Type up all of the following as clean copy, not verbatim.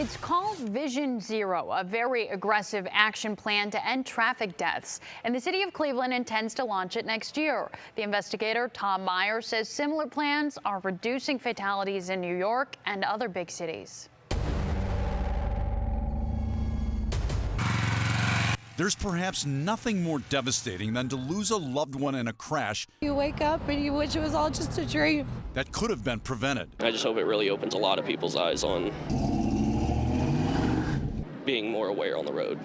It's called Vision Zero, a very aggressive action plan to end traffic deaths. And the city of Cleveland intends to launch it next year. The investigator, Tom Meyer, says similar plans are reducing fatalities in New York and other big cities. There's perhaps nothing more devastating than to lose a loved one in a crash. You wake up and you wish it was all just a dream. That could have been prevented. I just hope it really opens a lot of people's eyes on being more aware on the road.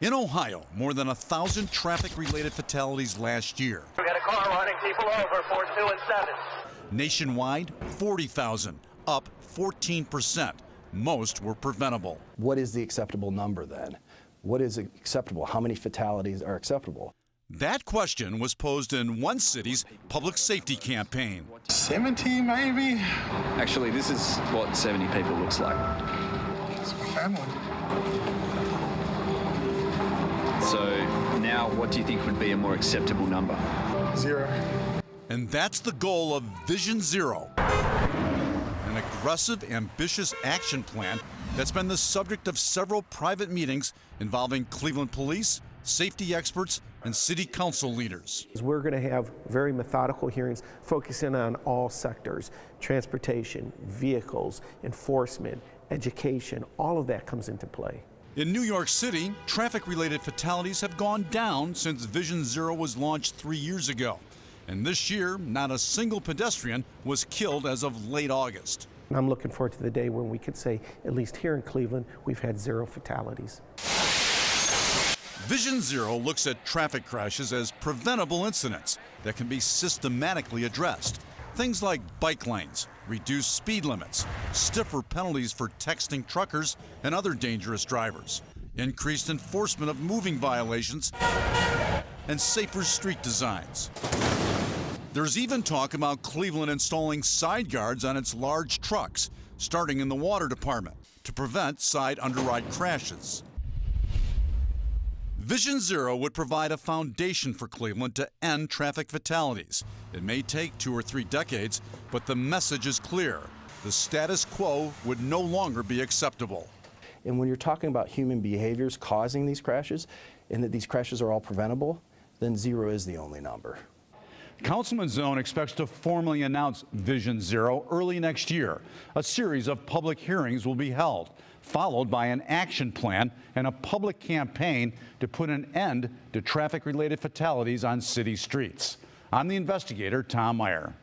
In Ohio, more than 1,000 traffic-related fatalities last year. We got a car running people over, 4, 2, and 7. Nationwide, 40,000, up 14%. Most were preventable. What is the acceptable number then? What is acceptable? How many fatalities are acceptable? That question was posed in one city's public safety campaign. 70 maybe? Actually, this is what 70 people looks like. It's a family. So now what do you think would be a more acceptable number? 0. And that's the goal of Vision Zero, an aggressive, ambitious action plan that's been the subject of several private meetings involving Cleveland police, safety experts, and city council leaders. We're going to have very methodical hearings focusing on all sectors: transportation, vehicles, enforcement, education. All of that comes into play. In New York City, traffic-related fatalities have gone down since Vision Zero was launched 3 years ago. And this year, not a single pedestrian was killed as of late August. And I'm looking forward to the day when we could say, at least here in Cleveland, we've had 0 fatalities. Vision Zero looks at traffic crashes as preventable incidents that can be systematically addressed. Things like bike lanes, reduced speed limits, stiffer penalties for texting truckers and other dangerous drivers, increased enforcement of moving violations, and safer street designs. There's even talk about Cleveland installing side guards on its large trucks, starting in the water department, to prevent side underride crashes. Vision Zero would provide a foundation for Cleveland to end traffic fatalities. It may take 2 or 3 decades, but the message is clear. The status quo would no longer be acceptable. And when you're talking about human behaviors causing these crashes, and that these crashes are all preventable, then 0 is the only number. Councilman Zone expects to formally announce Vision Zero early next year. A series of public hearings will be held, followed by an action plan and a public campaign to put an end to traffic-related fatalities on city streets. I'm the investigator, Tom Meyer.